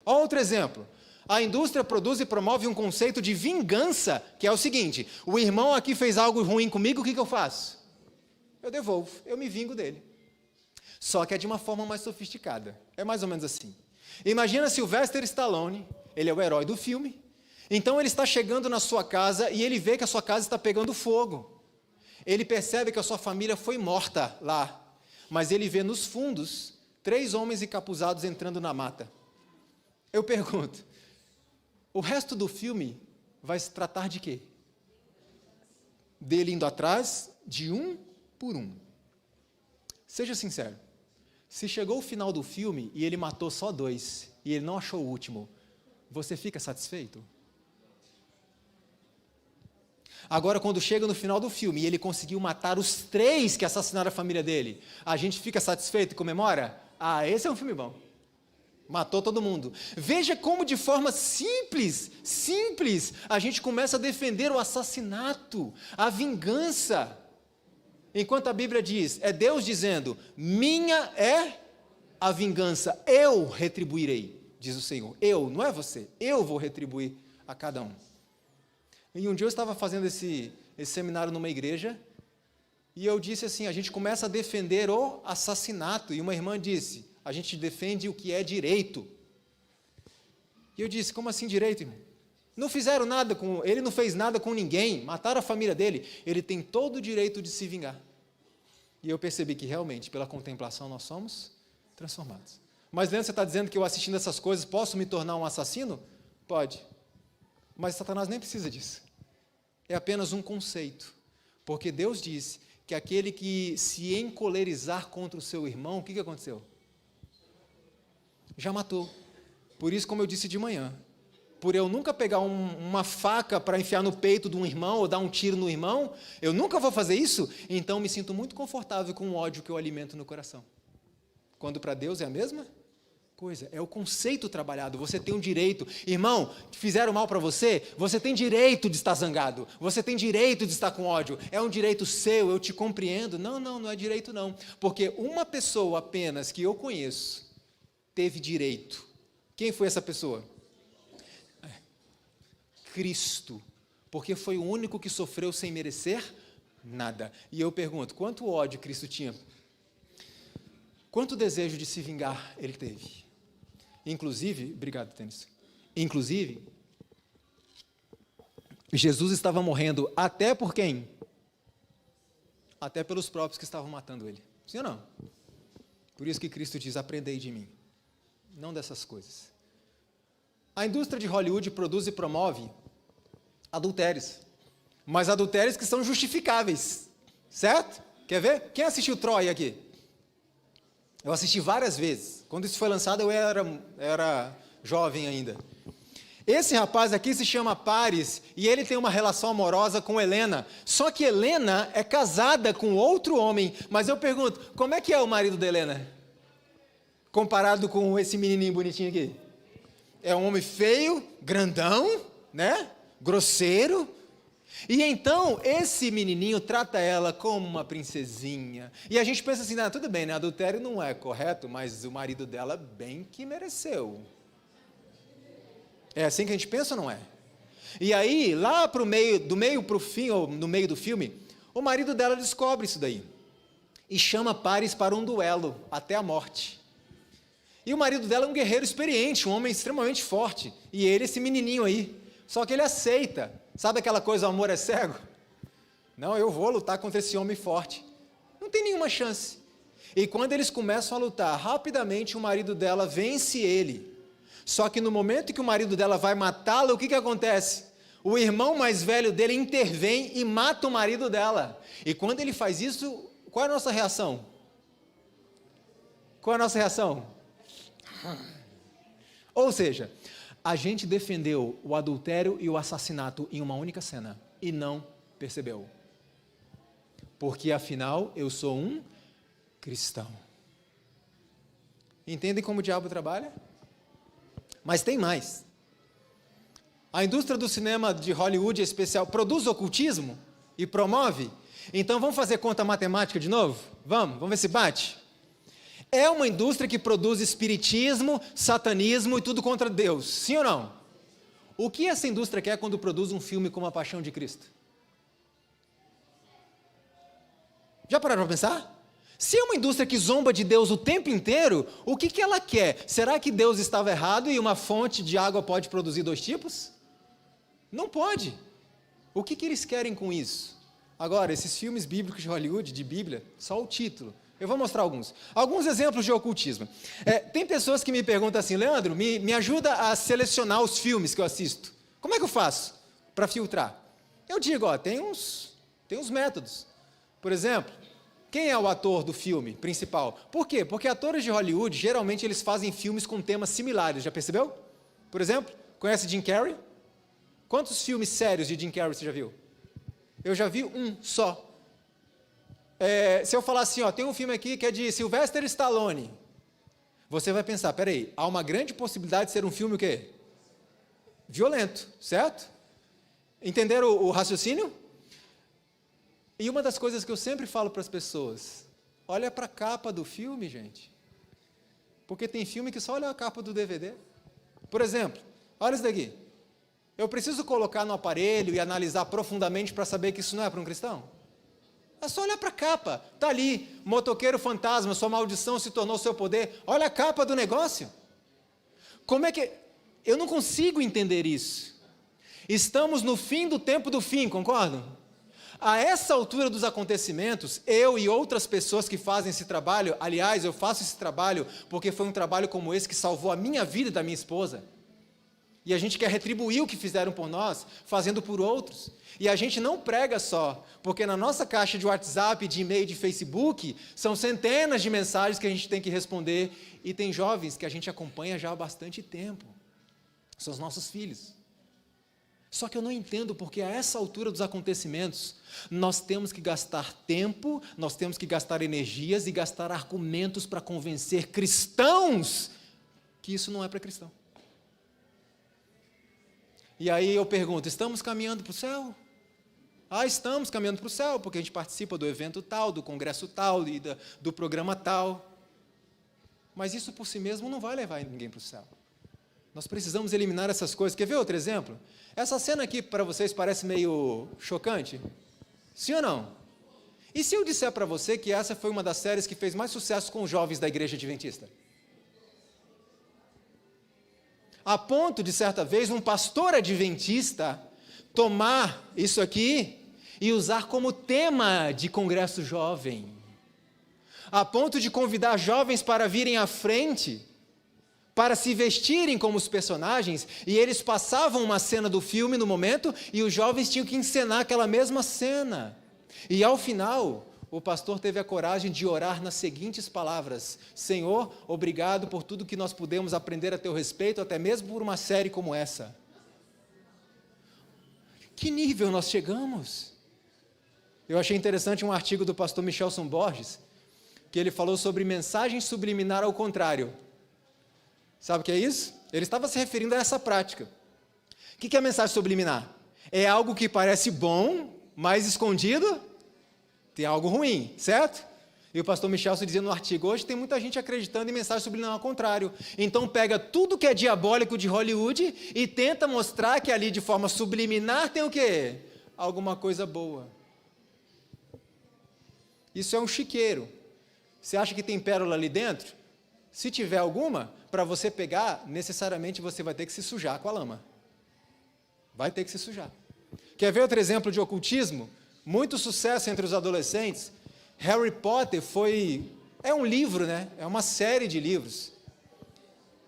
Outro exemplo. A indústria produz e promove um conceito de vingança, que é o seguinte: o irmão aqui fez algo ruim comigo, o que eu faço? Eu devolvo, eu me vingo dele. Só que é de uma forma mais sofisticada. É mais ou menos assim. Imagina Sylvester Stallone, ele é o herói do filme, então ele está chegando na sua casa e ele vê que a sua casa está pegando fogo. Ele percebe que a sua família foi morta lá, mas ele vê nos fundos 3 homens encapuzados entrando na mata. Eu pergunto, o resto do filme vai se tratar de quê? Dele indo atrás de um por um. Seja sincero, se chegou o final do filme e ele matou só 2, e ele não achou o último, você fica satisfeito? Agora, quando chega no final do filme e ele conseguiu matar os 3 que assassinaram a família dele, a gente fica satisfeito e comemora? Ah, esse é um filme bom. Matou todo mundo. Veja como de forma simples, a gente começa a defender o assassinato, a vingança. Enquanto a Bíblia diz, é Deus dizendo, minha é a vingança, eu retribuirei, diz o Senhor. Eu, não é você, eu vou retribuir a cada um. E um dia eu estava fazendo esse seminário numa igreja, e eu disse assim, a gente começa a defender o assassinato, e uma irmã disse, a gente defende o que é direito. E eu disse, como assim direito, irmão? Não fizeram nada com, ele não fez nada com ninguém, mataram a família dele, ele tem todo o direito de se vingar. E eu percebi que realmente, pela contemplação, nós somos transformados. Mas Leandro, você está dizendo que eu assistindo essas coisas posso me tornar um assassino? Pode. Mas Satanás nem precisa disso. É apenas um conceito. Porque Deus diz que aquele que se encolerizar contra o seu irmão, o que aconteceu? Já matou. Por isso, como eu disse de manhã, por eu nunca pegar uma faca para enfiar no peito de um irmão ou dar um tiro no irmão, eu nunca vou fazer isso, então me sinto muito confortável com o ódio que eu alimento no coração. Quando para Deus é a mesma coisa, é o conceito trabalhado, você tem um direito. Irmão, fizeram mal para você, você tem direito de estar zangado, você tem direito de estar com ódio, é um direito seu, eu te compreendo. Não é direito não, porque uma pessoa apenas que eu conheço teve direito. Quem foi essa pessoa? Cristo, porque foi o único que sofreu sem merecer nada. E eu pergunto, quanto ódio Cristo tinha? Quanto desejo de se vingar ele teve? Inclusive, obrigado, Tênis. Inclusive, Jesus estava morrendo até por quem? Até pelos próprios que estavam matando ele. Sim ou não? Por isso que Cristo diz, aprendei de mim. Não dessas coisas. A indústria de Hollywood produz e promove adultérios, mas adultérios que são justificáveis, certo? Quer ver? Quem assistiu Troy aqui? Eu assisti várias vezes. Quando isso foi lançado, eu era jovem ainda. Esse rapaz aqui se chama Paris, e ele tem uma relação amorosa com Helena, só que Helena é casada com outro homem, mas eu pergunto, como é que é o marido da Helena? Comparado com esse menininho bonitinho aqui? É um homem feio, grandão, né? Grosseiro. E então, esse menininho trata ela como uma princesinha. E a gente pensa assim, tudo bem, né? Adultério não é correto, mas o marido dela bem que mereceu. É assim que a gente pensa ou não é? E aí, lá do meio para o fim, ou no meio do filme, o marido dela descobre isso daí. E chama Paris para um duelo, até a morte. E o marido dela é um guerreiro experiente, um homem extremamente forte. E ele, esse menininho aí. Só que ele aceita. Sabe aquela coisa, o amor é cego? Não, eu vou lutar contra esse homem forte. Não tem nenhuma chance. E quando eles começam a lutar, rapidamente o marido dela vence ele. Só que no momento que o marido dela vai matá-la, o que acontece? O irmão mais velho dele intervém e mata o marido dela. E quando ele faz isso, qual é a nossa reação? Qual é a nossa reação? Ou seja, a gente defendeu o adultério e o assassinato em uma única cena e não percebeu. Porque afinal eu sou um cristão. Entendem como o diabo trabalha? Mas tem mais. A indústria do cinema de Hollywood, em especial, produz ocultismo e promove. Então vamos fazer conta matemática de novo? Vamos ver se bate. É uma indústria que produz espiritismo, satanismo e tudo contra Deus, sim ou não? O que essa indústria quer quando produz um filme como A Paixão de Cristo? Já pararam para pensar? Se é uma indústria que zomba de Deus o tempo inteiro, o que ela quer? Será que Deus estava errado e uma fonte de água pode produzir 2 tipos? Não pode. O que eles querem com isso? Agora, esses filmes bíblicos de Hollywood, de Bíblia, só o título. Eu vou mostrar alguns. Alguns exemplos de ocultismo. Tem pessoas que me perguntam assim, Leandro, me ajuda a selecionar os filmes que eu assisto. Como é que eu faço para filtrar? Eu digo, tem uns métodos. Por exemplo, quem é o ator do filme principal? Por quê? Porque atores de Hollywood, geralmente, eles fazem filmes com temas similares, já percebeu? Por exemplo, conhece Jim Carrey? Quantos filmes sérios de Jim Carrey você já viu? Eu já vi um só. Se eu falar assim, tem um filme aqui que é de Sylvester Stallone, você vai pensar, peraí, há uma grande possibilidade de ser um filme o quê? Violento, certo? Entenderam o raciocínio? E uma das coisas que eu sempre falo para as pessoas, olha para a capa do filme, gente. Porque tem filme que só olha a capa do DVD. Por exemplo, olha isso daqui. Eu preciso colocar no aparelho e analisar profundamente para saber que isso não é para um cristão? É só olhar para a capa. Está ali, motoqueiro fantasma, sua maldição se tornou seu poder. Olha a capa do negócio. Como é que... Eu não consigo entender isso. Estamos no fim do tempo do fim, concordam? A essa altura dos acontecimentos, eu e outras pessoas que fazem esse trabalho, aliás, eu faço esse trabalho porque foi um trabalho como esse que salvou a minha vida e da minha esposa. E a gente quer retribuir o que fizeram por nós, fazendo por outros. E a gente não prega só, porque na nossa caixa de WhatsApp, de e-mail, de Facebook, são centenas de mensagens que a gente tem que responder, e tem jovens que a gente acompanha já há bastante tempo. São os nossos filhos. Só que eu não entendo porque a essa altura dos acontecimentos, nós temos que gastar tempo, nós temos que gastar energias e gastar argumentos para convencer cristãos que isso não é para cristão. E aí eu pergunto, estamos caminhando para o céu? Estamos caminhando para o céu, porque a gente participa do evento tal, do congresso tal e do programa tal. Mas isso por si mesmo não vai levar ninguém para o céu. Nós precisamos eliminar essas coisas. Quer ver outro exemplo? Essa cena aqui para vocês parece meio chocante? Sim ou não? E se eu disser para você que essa foi uma das séries que fez mais sucesso com os jovens da igreja adventista? A ponto de, certa vez, um pastor adventista tomar isso aqui e usar como tema de congresso jovem. A ponto de convidar jovens para virem à frente, para se vestirem como os personagens, e eles passavam uma cena do filme no momento, e os jovens tinham que encenar aquela mesma cena. E ao final, o pastor teve a coragem de orar nas seguintes palavras: Senhor, obrigado por tudo que nós pudemos aprender a teu respeito, até mesmo por uma série como essa. Que nível nós chegamos? Eu achei interessante um artigo do pastor Michelson Borges, que ele falou sobre mensagem subliminar ao contrário. Sabe o que é isso? Ele estava se referindo a essa prática. O que é a mensagem subliminar? É algo que parece bom, mas escondido tem algo ruim, certo? E o pastor Michelson dizia no artigo, hoje tem muita gente acreditando em mensagem subliminar ao contrário. Então pega tudo que é diabólico de Hollywood e tenta mostrar que ali de forma subliminar tem o quê? Alguma coisa boa. Isso é um chiqueiro. Você acha que tem pérola ali dentro? Se tiver alguma, para você pegar, necessariamente você vai ter que se sujar com a lama. Vai ter que se sujar. Quer ver outro exemplo de ocultismo? Muito sucesso entre os adolescentes. Harry Potter é um livro, né? É uma série de livros.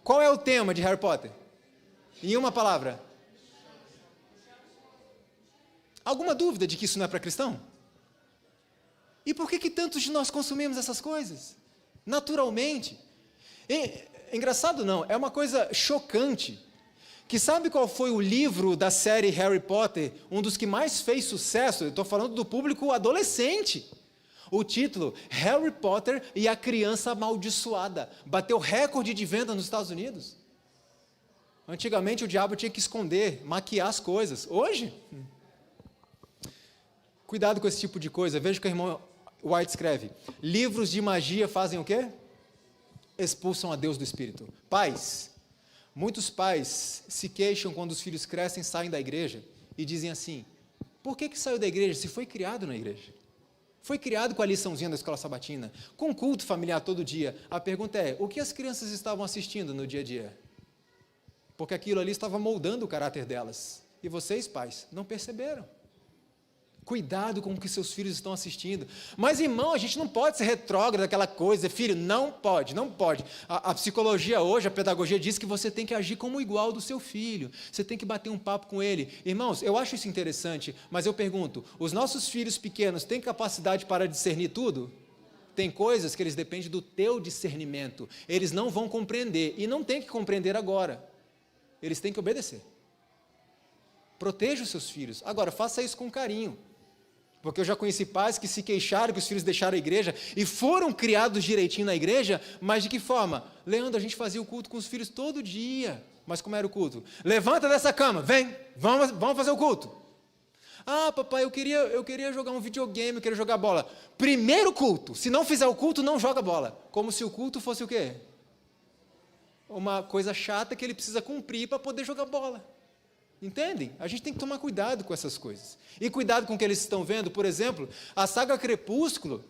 Qual é o tema de Harry Potter? Em uma palavra. Alguma dúvida de que isso não é para cristão? E por que tantos de nós consumimos essas coisas? Naturalmente. Engraçado não, é uma coisa chocante, que sabe qual foi o livro da série Harry Potter, um dos que mais fez sucesso? Eu estou falando do público adolescente. O título, Harry Potter e a Criança Amaldiçoada, bateu recorde de venda nos Estados Unidos. Antigamente o diabo tinha que esconder, maquiar as coisas. Hoje, cuidado com esse tipo de coisa. Veja o que a irmã White escreve. Livros de magia fazem o quê? expulsam a Deus do Espírito. Pais, muitos pais se queixam quando os filhos crescem, saem da igreja e dizem assim: por que saiu da igreja se foi criado na igreja? Foi criado com a liçãozinha da escola sabatina, com culto familiar todo dia. A pergunta é: o que as crianças estavam assistindo no dia a dia? Porque aquilo ali estava moldando o caráter delas. E vocês, pais, não perceberam. Cuidado com o que seus filhos estão assistindo. Mas, irmão, a gente não pode ser retrógrado, aquela coisa, filho, não pode. A psicologia hoje, a pedagogia diz que você tem que agir como igual do seu filho. Você tem que bater um papo com ele. Irmãos, eu acho isso interessante, mas eu pergunto, os nossos filhos pequenos têm capacidade para discernir tudo? Tem coisas que eles dependem do teu discernimento. Eles não vão compreender, e não tem que compreender agora. Eles têm que obedecer. Proteja os seus filhos. Agora, faça isso com carinho. Porque eu já conheci pais que se queixaram que os filhos deixaram a igreja e foram criados direitinho na igreja, mas de que forma? Leandro, a gente fazia o culto com os filhos todo dia. Mas como era o culto? Levanta dessa cama, vem, vamos fazer o culto. Ah, papai, eu queria jogar um videogame, eu queria jogar bola. Primeiro culto, se não fizer o culto, não joga bola. Como se o culto fosse o quê? Uma coisa chata que ele precisa cumprir para poder jogar bola. Entendem? A gente tem que tomar cuidado com essas coisas. E cuidado com o que eles estão vendo. Por exemplo, a saga Crepúsculo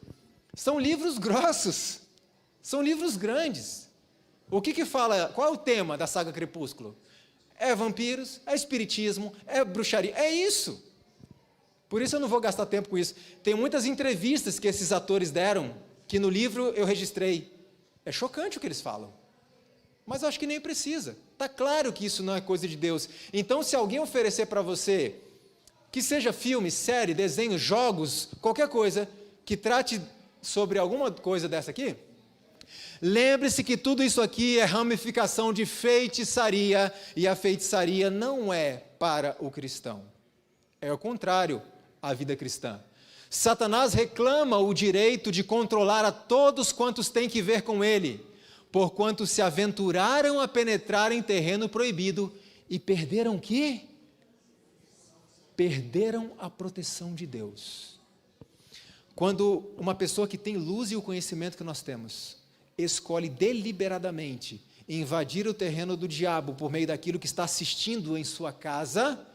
são livros grossos, são livros grandes. O que fala? Qual é o tema da saga Crepúsculo? É vampiros, é espiritismo, é bruxaria, é isso. Por isso eu não vou gastar tempo com isso. Tem muitas entrevistas que esses atores deram, que no livro eu registrei. É chocante o que eles falam. Mas eu acho que nem precisa. Está claro que isso não é coisa de Deus. Então, se alguém oferecer para você, que seja filme, série, desenho, jogos, qualquer coisa, que trate sobre alguma coisa dessa aqui, lembre-se que tudo isso aqui é ramificação de feitiçaria, e a feitiçaria não é para o cristão. É o contrário à vida cristã. Satanás reclama o direito de controlar a todos quantos têm que ver com ele, porquanto se aventuraram a penetrar em terreno proibido e perderam o quê? Perderam a proteção de Deus. Quando uma pessoa que tem luz e o conhecimento que nós temos, escolhe deliberadamente invadir o terreno do diabo por meio daquilo que está assistindo em sua casa,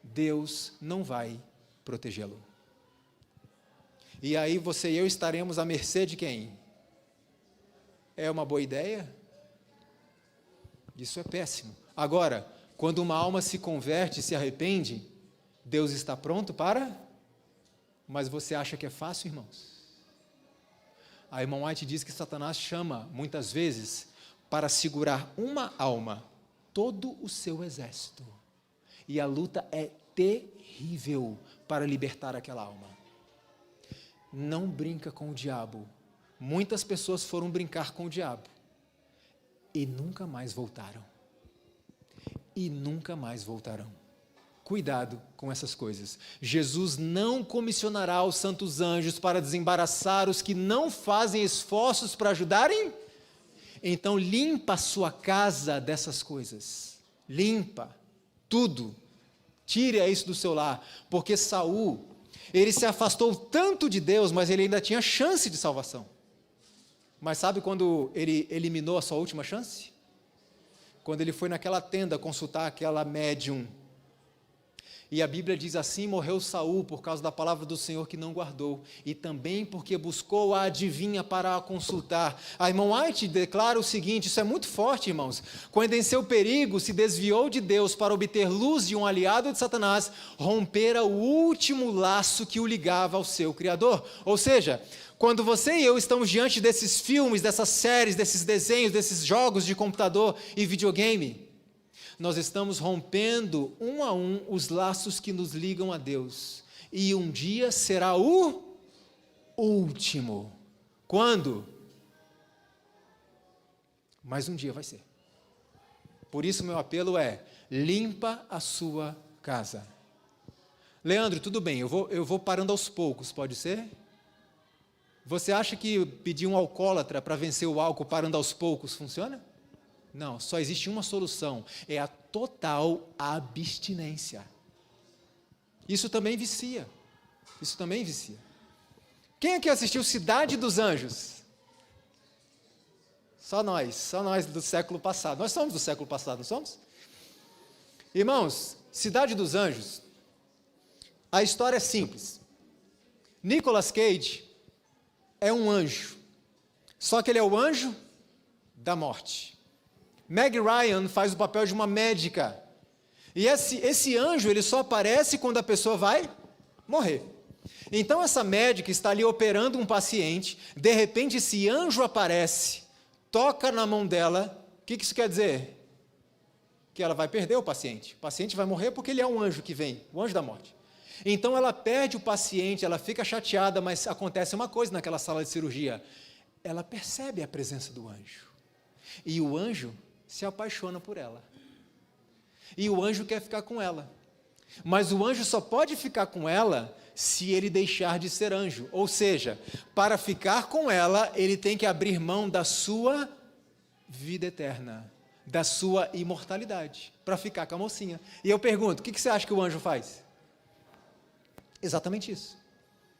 Deus não vai protegê-lo. E aí você e eu estaremos à mercê de quem? É uma boa ideia? Isso é péssimo. Agora, quando uma alma se converte e se arrepende, Deus está pronto para? Mas você acha que é fácil, irmãos? A irmã White diz que Satanás chama, muitas vezes, para segurar uma alma, todo o seu exército. E a luta é terrível para libertar aquela alma. Não brinca com o diabo. Muitas pessoas foram brincar com o diabo e nunca mais voltaram. E nunca mais voltarão. Cuidado com essas coisas. Jesus não comissionará os santos anjos para desembaraçar os que não fazem esforços para ajudarem. Então limpa a sua casa dessas coisas. Limpa tudo. Tire isso do seu lar, porque Saul, ele se afastou tanto de Deus, mas ele ainda tinha chance de salvação. Mas sabe quando ele eliminou a sua última chance? Quando ele foi naquela tenda consultar aquela médium. E a Bíblia diz assim: morreu Saul por causa da palavra do Senhor que não guardou, e também porque buscou a adivinha para a consultar. A irmã White declara o seguinte, isso é muito forte, irmãos: quando em seu perigo se desviou de Deus para obter luz de um aliado de Satanás, rompera o último laço que o ligava ao seu Criador. Ou seja, quando você e eu estamos diante desses filmes, dessas séries, desses desenhos, desses jogos de computador e videogame, nós estamos rompendo um a um os laços que nos ligam a Deus. E um dia será o último. Quando? Mas um dia vai ser. Por isso meu apelo é: limpa a sua casa. Leandro, tudo bem, eu vou parando aos poucos, pode ser? Você acha que pedir um alcoólatra para vencer o álcool parando aos poucos funciona? Não, só existe uma solução, é a total abstinência. Isso também vicia. Isso também vicia. Quem aqui assistiu Cidade dos Anjos? Só nós do século passado. Nós somos do século passado, não somos? Irmãos, Cidade dos Anjos, a história é simples. Nicolas Cage é um anjo, só que ele é o anjo da morte. Meg Ryan faz o papel de uma médica. E esse anjo, ele só aparece quando a pessoa vai morrer. Então essa médica está ali operando um paciente, de repente esse anjo aparece, toca na mão dela. O que isso quer dizer? Que ela vai perder o paciente vai morrer porque ele é um anjo que vem, o anjo da morte. Então ela perde o paciente, ela fica chateada, mas acontece uma coisa naquela sala de cirurgia, ela percebe a presença do anjo, e o anjo se apaixona por ela, e o anjo quer ficar com ela, mas o anjo só pode ficar com ela se ele deixar de ser anjo, ou seja, para ficar com ela, ele tem que abrir mão da sua vida eterna, da sua imortalidade, para ficar com a mocinha. E eu pergunto, o que você acha que o anjo faz? Exatamente isso.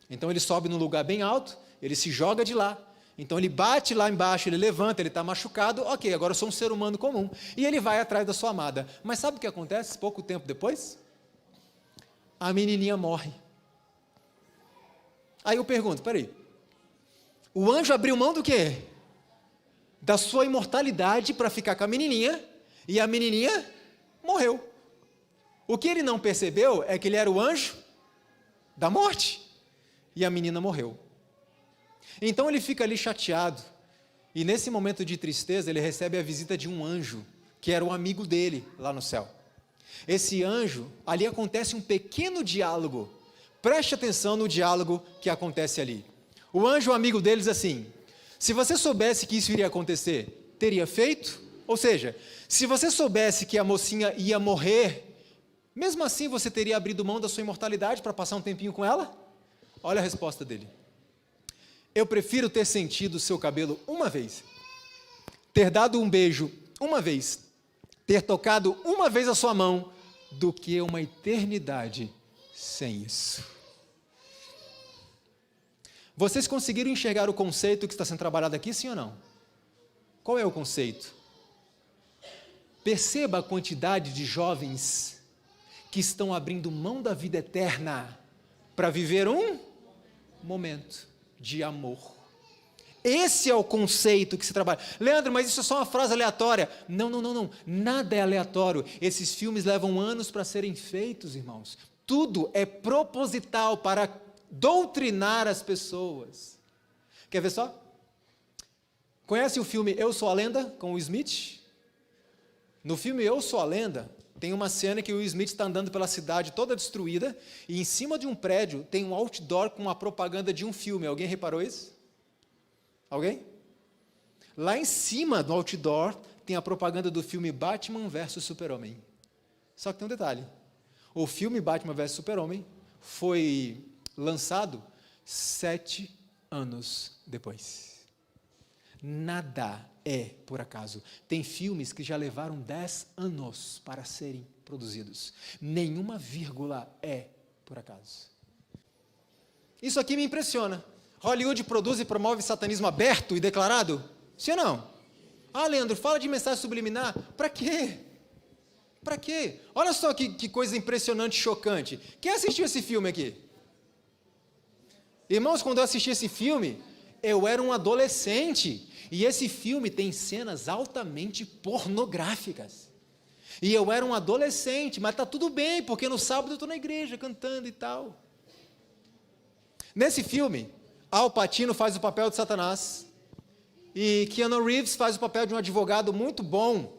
Então ele sobe num lugar bem alto, ele se joga de lá, então ele bate lá embaixo, ele levanta, ele está machucado, ok, agora eu sou um ser humano comum, e ele vai atrás da sua amada. Mas sabe o que acontece pouco tempo depois? A menininha morre. Aí eu pergunto, peraí, o anjo abriu mão do quê? Da sua imortalidade para ficar com a menininha, e a menininha morreu. O que ele não percebeu é que ele era o anjo da morte, e a menina morreu. Então ele fica ali chateado, e nesse momento de tristeza ele recebe a visita de um anjo, que era um amigo dele lá no céu. Esse anjo, ali acontece um pequeno diálogo, preste atenção no diálogo que acontece ali. O anjo, amigo deles, assim, se você soubesse que isso iria acontecer, teria feito? Ou seja, se você soubesse que a mocinha ia morrer, mesmo assim você teria abrido mão da sua imortalidade para passar um tempinho com ela? Olha a resposta dele. Eu prefiro ter sentido o seu cabelo uma vez, ter dado um beijo uma vez, ter tocado uma vez a sua mão, do que uma eternidade sem isso. Vocês conseguiram enxergar o conceito que está sendo trabalhado aqui, sim ou não? Qual é o conceito? Perceba a quantidade de jovens que estão abrindo mão da vida eterna para viver um momento de amor. Esse é o conceito que se trabalha. Leandro, mas isso é só uma frase aleatória. Não. Nada é aleatório. Esses filmes levam anos para serem feitos, irmãos. Tudo é proposital para doutrinar as pessoas. Quer ver só? Conhece o filme Eu Sou a Lenda, com o Smith? No filme Eu Sou a Lenda, tem uma cena que o Smith está andando pela cidade toda destruída, e em cima de um prédio tem um outdoor com uma propaganda de um filme. Alguém reparou isso? Alguém? Lá em cima do outdoor tem a propaganda do filme Batman vs Super-Homem. Só que tem um detalhe. O filme Batman vs Super-Homem foi lançado 7 anos depois. Nada é por acaso. Tem filmes que já levaram 10 anos para serem produzidos. Nenhuma vírgula é por acaso. Isso aqui me impressiona. Hollywood produz e promove satanismo aberto e declarado? Sim ou não? Ah, Leandro, fala de mensagem subliminar. Para quê? Para quê? Olha só que coisa impressionante e chocante. Quem assistiu esse filme aqui? Irmãos, quando eu assisti esse filme, eu era um adolescente. E esse filme tem cenas altamente pornográficas. E eu era um adolescente, mas está tudo bem, porque no sábado eu estou na igreja cantando e tal. Nesse filme, Al Pacino faz o papel de Satanás, e Keanu Reeves faz o papel de um advogado muito bom,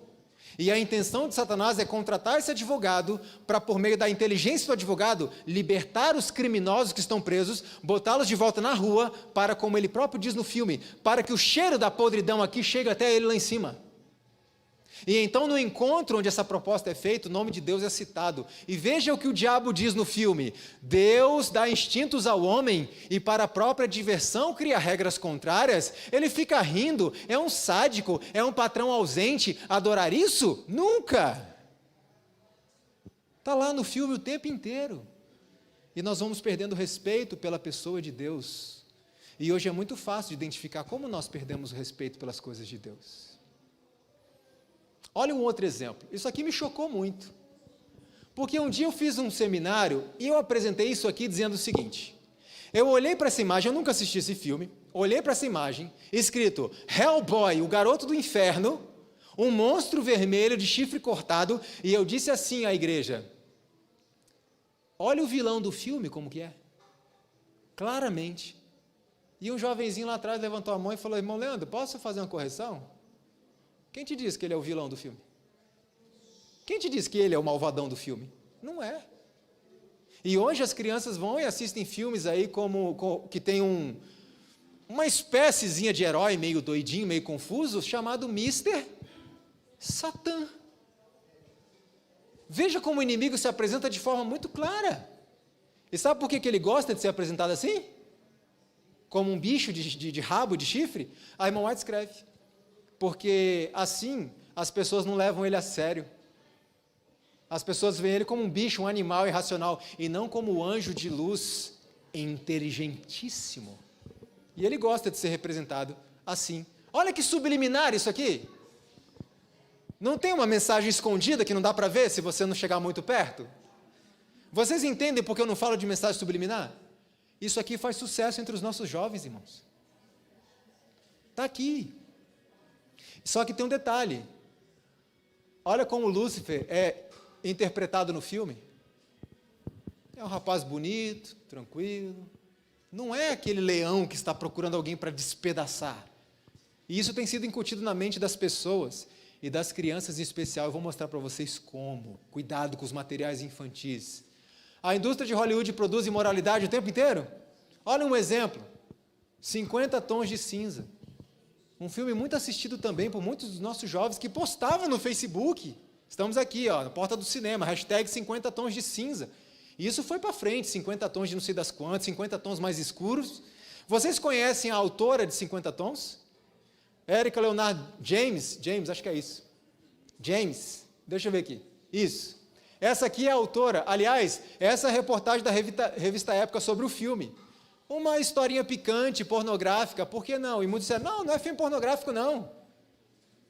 e a intenção de Satanás é contratar esse advogado para, por meio da inteligência do advogado, libertar os criminosos que estão presos, botá-los de volta na rua, para, como ele próprio diz no filme, para que o cheiro da podridão aqui chegue até ele lá em cima. E então, no encontro onde essa proposta é feita, o nome de Deus é citado. E veja o que o diabo diz no filme: Deus dá instintos ao homem e para a própria diversão cria regras contrárias. Ele fica rindo, é um sádico, é um patrão ausente. Adorar isso? Nunca! Está lá no filme o tempo inteiro. E nós vamos perdendo respeito pela pessoa de Deus. E hoje é muito fácil de identificar como nós perdemos o respeito pelas coisas de Deus. Olha um outro exemplo. Isso aqui me chocou muito. Porque um dia eu fiz um seminário e eu apresentei isso aqui dizendo o seguinte: eu olhei para essa imagem, eu nunca assisti esse filme, olhei para essa imagem, escrito Hellboy, o garoto do inferno, um monstro vermelho de chifre cortado, e eu disse assim à igreja: olha o vilão do filme como que é. Claramente. E um jovenzinho lá atrás levantou a mão e falou: irmão Leandro, posso fazer uma correção? Quem te disse que ele é o vilão do filme? Quem te disse que ele é o malvadão do filme? Não é. E hoje as crianças vão e assistem filmes aí que tem uma espéciezinha de herói meio doidinho, meio confuso, chamado Mr. Satã. Veja como o inimigo se apresenta de forma muito clara. E sabe por que ele gosta de ser apresentado assim? Como um bicho de rabo, de chifre? A irmã White escreve: porque assim as pessoas não levam ele a sério. As pessoas veem ele como um bicho, um animal irracional, e não como o anjo de luz inteligentíssimo. E ele gosta de ser representado assim. Olha que subliminar isso aqui. Não tem uma mensagem escondida que não dá para ver se você não chegar muito perto? Vocês entendem por que eu não falo de mensagem subliminar? Isso aqui faz sucesso entre os nossos jovens, irmãos. Está aqui. Só que tem um detalhe. Olha como Lúcifer é interpretado no filme. É um rapaz bonito, tranquilo. Não é aquele leão que está procurando alguém para despedaçar. E isso tem sido incutido na mente das pessoas e das crianças em especial. Eu vou mostrar para vocês como. Cuidado com os materiais infantis. A indústria de Hollywood produz imoralidade o tempo inteiro? Olha um exemplo. 50 Tons de Cinza. Um filme muito assistido também por muitos dos nossos jovens que postavam no Facebook. Estamos aqui, na porta do cinema, hashtag 50 Tons de Cinza. E isso foi para frente, 50 tons de não sei das quantas, 50 tons mais escuros. Vocês conhecem a autora de 50 Tons? Erika Leonard James, acho que é isso. James, deixa eu ver aqui. Isso. Essa aqui é a autora. Aliás, essa é a reportagem da revista Época sobre o filme. Uma historinha picante, pornográfica, por que não? E muitos disseram: não é filme pornográfico, não.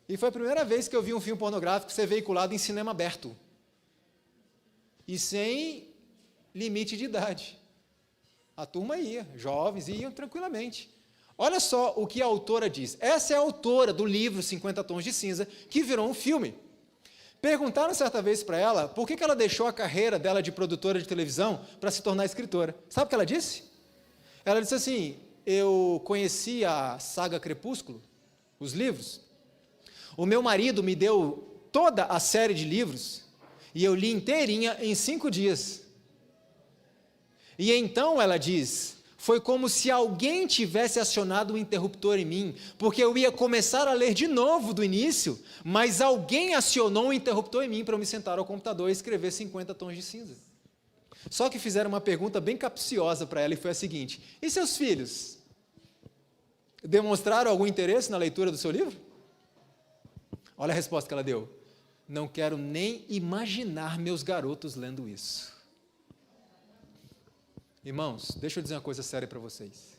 E foi a primeira vez que eu vi um filme pornográfico ser veiculado em cinema aberto. E sem limite de idade. A turma ia, jovens iam tranquilamente. Olha só o que a autora diz. Essa é a autora do livro 50 Tons de Cinza, que virou um filme. Perguntaram certa vez para ela por que ela deixou a carreira dela de produtora de televisão para se tornar escritora. Sabe o que ela disse? Ela disse assim: eu conheci a saga Crepúsculo, os livros. O meu marido me deu toda a série de livros e eu li inteirinha em 5 dias. E então, ela diz, foi como se alguém tivesse acionado um interruptor em mim, porque eu ia começar a ler de novo do início, mas alguém acionou um interruptor em mim para eu me sentar ao computador e escrever 50 Tons de Cinza. Só que fizeram uma pergunta bem capciosa para ela e foi a seguinte: e seus filhos? Demonstraram algum interesse na leitura do seu livro? Olha a resposta que ela deu: não quero nem imaginar meus garotos lendo isso. Irmãos, deixa eu dizer uma coisa séria para vocês.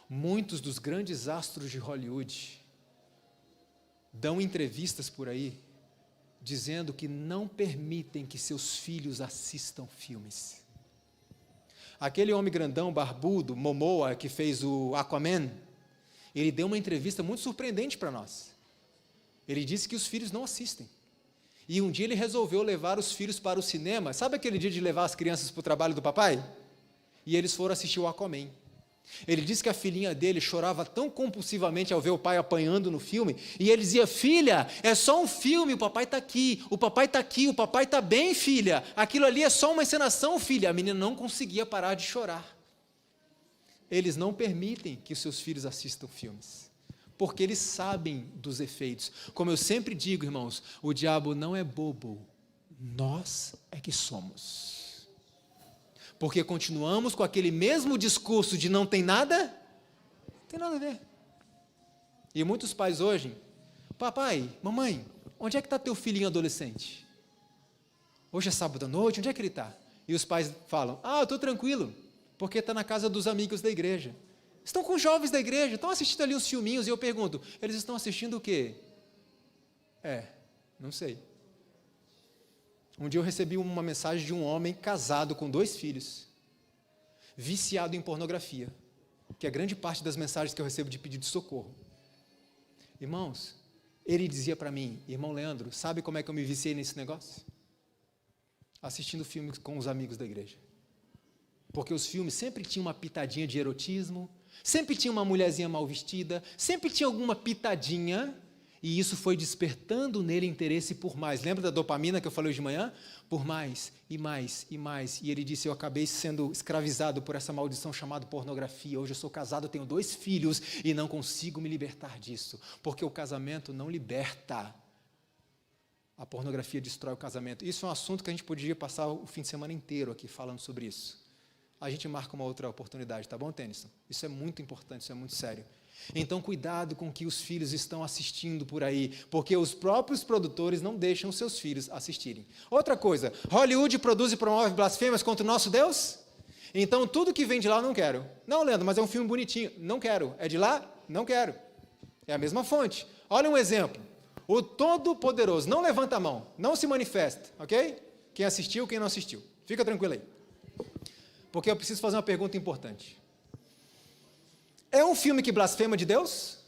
Muitos dos grandes astros de Hollywood dão entrevistas por aí dizendo que não permitem que seus filhos assistam filmes. Aquele homem grandão, barbudo, Momoa, que fez o Aquaman, ele deu uma entrevista muito surpreendente para nós. Ele disse que os filhos não assistem. E um dia ele resolveu levar os filhos para o cinema. Sabe aquele dia de levar as crianças para o trabalho do papai? E eles foram assistir o Aquaman. Ele disse que a filhinha dele chorava tão compulsivamente ao ver o pai apanhando no filme, e ele dizia: filha, é só um filme, o papai está aqui, o papai está aqui, o papai está bem, filha, aquilo ali é só uma encenação, filha. A menina não conseguia parar de chorar. Eles não permitem que os seus filhos assistam filmes, porque eles sabem dos efeitos. Como eu sempre digo, irmãos, o diabo não é bobo, nós é que somos. Porque continuamos com aquele mesmo discurso de não tem nada a ver. E muitos pais hoje: papai, mamãe, onde é que está teu filhinho adolescente? Hoje é sábado à noite, onde é que ele está? E os pais falam: eu estou tranquilo, porque está na casa dos amigos da igreja. Estão com jovens da igreja, estão assistindo ali uns filminhos, e eu pergunto, eles estão assistindo o quê? Não sei. Um dia eu recebi uma mensagem de um homem casado com 2 filhos, viciado em pornografia, que é grande parte das mensagens que eu recebo de pedido de socorro. Irmãos, ele dizia para mim, irmão Leandro, sabe como é que eu me viciei nesse negócio? Assistindo filmes com os amigos da igreja. Porque os filmes sempre tinham uma pitadinha de erotismo, sempre tinha uma mulherzinha mal vestida, sempre tinha alguma pitadinha, e isso foi despertando nele interesse por mais. Lembra da dopamina que eu falei hoje de manhã? Por mais, e mais, e mais. E ele disse, eu acabei sendo escravizado por essa maldição chamada pornografia. Hoje eu sou casado, tenho 2 filhos, e não consigo me libertar disso. Porque o casamento não liberta. A pornografia destrói o casamento. Isso é um assunto que a gente poderia passar o fim de semana inteiro aqui falando sobre isso. A gente marca uma outra oportunidade, tá bom, Tennyson? Isso é muito importante, isso é muito sério. Então, cuidado com o que os filhos estão assistindo por aí, porque os próprios produtores não deixam seus filhos assistirem. Outra coisa, Hollywood produz e promove blasfêmias contra o nosso Deus? Então, tudo que vem de lá eu não quero. Não, Leandro, mas é um filme bonitinho. Não quero. É de lá? Não quero. É a mesma fonte. Olha um exemplo. O Todo-Poderoso, não levanta a mão, não se manifesta, ok? Quem assistiu, quem não assistiu. Fica tranquilo aí. Porque eu preciso fazer uma pergunta importante. É um filme que blasfema de Deus?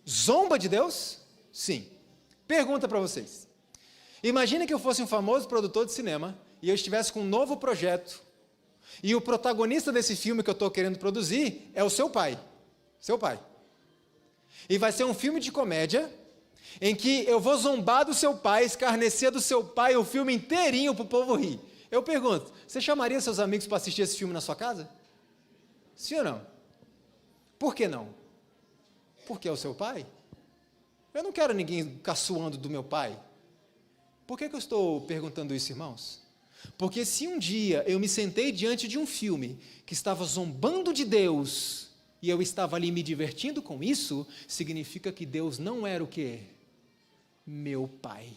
Zomba de Deus? Sim. Pergunta para vocês. Imagine que eu fosse um famoso produtor de cinema e eu estivesse com um novo projeto e o protagonista desse filme que eu estou querendo produzir é o seu pai. Seu pai. E vai ser um filme de comédia em que eu vou zombar do seu pai, escarnecer do seu pai o filme inteirinho para o povo rir. Eu pergunto, você chamaria seus amigos para assistir esse filme na sua casa? Sim ou não? Por que não? Porque é o seu pai? Eu não quero ninguém caçoando do meu pai. Por que eu estou perguntando isso, irmãos? Porque se um dia eu me sentei diante de um filme que estava zombando de Deus e eu estava ali me divertindo com isso, significa que Deus não era o quê? Meu pai.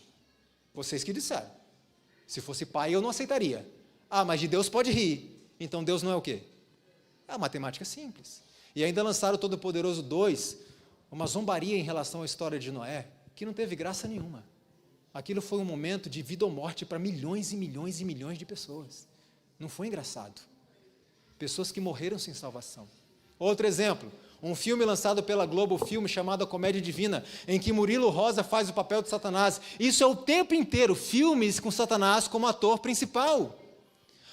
Vocês que disseram. Se fosse pai, eu não aceitaria. Ah, mas de Deus pode rir. Então Deus não é o quê? É uma matemática simples. E ainda lançaram o Todo-Poderoso 2, uma zombaria em relação à história de Noé, que não teve graça nenhuma. Aquilo foi um momento de vida ou morte para milhões e milhões e milhões de pessoas. Não foi engraçado. Pessoas que morreram sem salvação. Outro exemplo, um filme lançado pela Globo Filme chamado A Comédia Divina, em que Murilo Rosa faz o papel de Satanás. Isso é o tempo inteiro, filmes com Satanás como ator principal.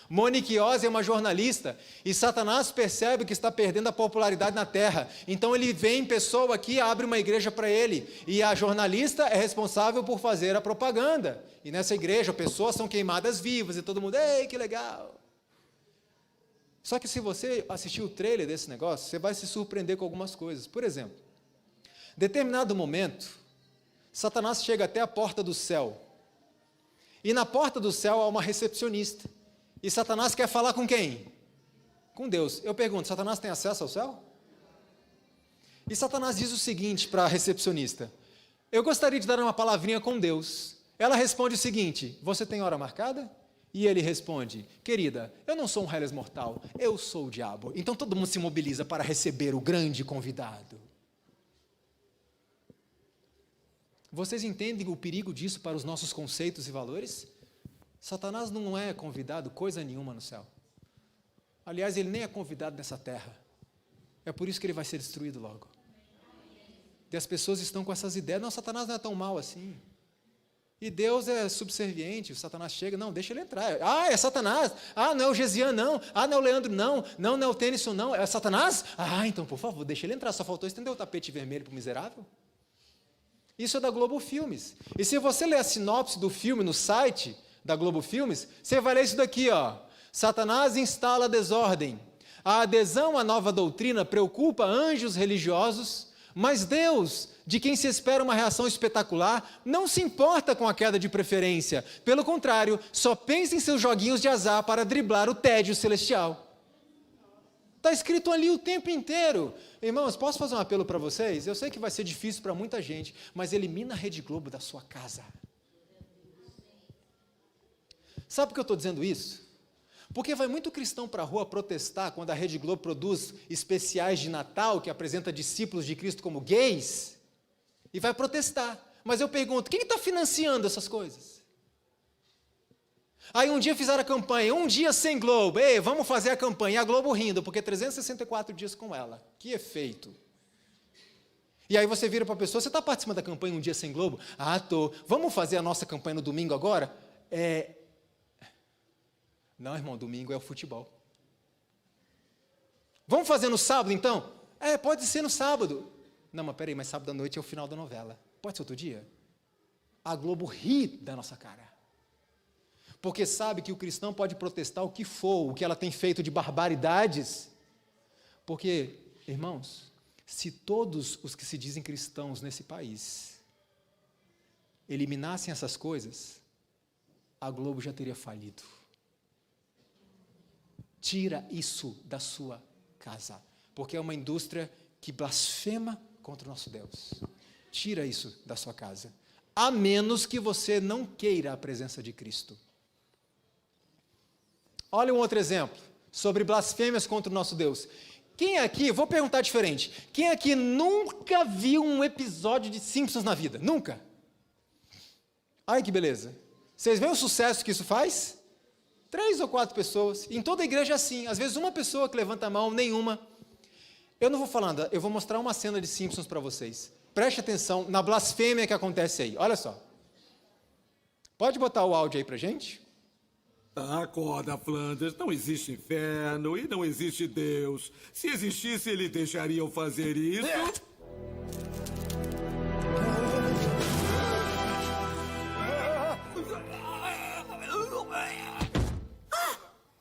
Monique Oz é uma jornalista e Satanás percebe que está perdendo a popularidade na terra. Então ele vem em pessoa aqui e abre uma igreja para ele. E a jornalista é responsável por fazer a propaganda. E nessa igreja pessoas são queimadas vivas e todo mundo, ei, que legal. Só que se você assistir o trailer desse negócio, você vai se surpreender com algumas coisas. Por exemplo, em determinado momento, Satanás chega até a porta do céu. E na porta do céu há uma recepcionista. E Satanás quer falar com quem? Com Deus. Eu pergunto, Satanás tem acesso ao céu? E Satanás diz o seguinte para a recepcionista, eu gostaria de dar uma palavrinha com Deus. Ela responde o seguinte, você tem hora marcada? E ele responde, querida, eu não sou um Hellas mortal, eu sou o diabo. Então todo mundo se mobiliza para receber o grande convidado. Vocês entendem o perigo disso para os nossos conceitos e valores? Satanás não é convidado coisa nenhuma no céu. Aliás, ele nem é convidado nessa terra. É por isso que ele vai ser destruído logo. E as pessoas estão com essas ideias, não, Satanás não é tão mal assim. E Deus é subserviente, o Satanás chega, não, deixa ele entrar. Ah, é Satanás. Ah, não é o Gesian, não. Ah, não é o Leandro, não. Não, não é o Tennyson, não. É Satanás? Ah, então, por favor, deixa ele entrar. Só faltou estender o tapete vermelho para o miserável. Isso é da Globo Filmes. E se você ler a sinopse do filme no site da Globo Filmes, você vai ler isso daqui, ó. Satanás instala desordem. A adesão à nova doutrina preocupa anjos religiosos, mas Deus, de quem se espera uma reação espetacular, não se importa com a queda de preferência. Pelo contrário, só pensa em seus joguinhos de azar para driblar o tédio celestial. Está escrito ali o tempo inteiro. Irmãos, posso fazer um apelo para vocês? Eu sei que vai ser difícil para muita gente, mas elimina a Rede Globo da sua casa. Sabe por que eu estou dizendo isso? Porque vai muito cristão para a rua protestar quando a Rede Globo produz especiais de Natal que apresenta discípulos de Cristo como gays, e vai protestar. Mas eu pergunto, quem está financiando essas coisas? Aí um dia fizeram a campanha, um dia sem Globo, ei, vamos fazer a campanha, e a Globo rindo, porque 364 dias com ela. Que efeito! E aí você vira para a pessoa, você está participando da campanha Um Dia Sem Globo? Ah, estou. Vamos fazer a nossa campanha no domingo agora? Não, irmão, domingo é o futebol. Vamos fazer no sábado, então? Pode ser no sábado. Não, mas peraí, mas sábado à noite é o final da novela. Pode ser outro dia? A Globo ri da nossa cara. Porque sabe que o cristão pode protestar o que for, o que ela tem feito de barbaridades. Porque, irmãos, se todos os que se dizem cristãos nesse país eliminassem essas coisas, a Globo já teria falido. Tira isso da sua casa, porque é uma indústria que blasfema contra o nosso Deus. Tira isso da sua casa, a menos que você não queira a presença de Cristo. Olha um outro exemplo sobre blasfêmias contra o nosso Deus. Quem aqui, vou perguntar diferente, quem aqui nunca viu um episódio de Simpsons na vida? Nunca? Ai, que beleza. Vocês veem o sucesso que isso faz? 3 ou 4 pessoas, em toda a igreja é assim, às vezes uma pessoa que levanta a mão, nenhuma. Eu não vou falar nada, eu vou mostrar uma cena de Simpsons para vocês. Preste atenção na blasfêmia que acontece aí, olha só. Pode botar o áudio aí pra gente? Acorda, Flanders, não existe inferno e não existe Deus. Se existisse, ele deixaria eu fazer isso?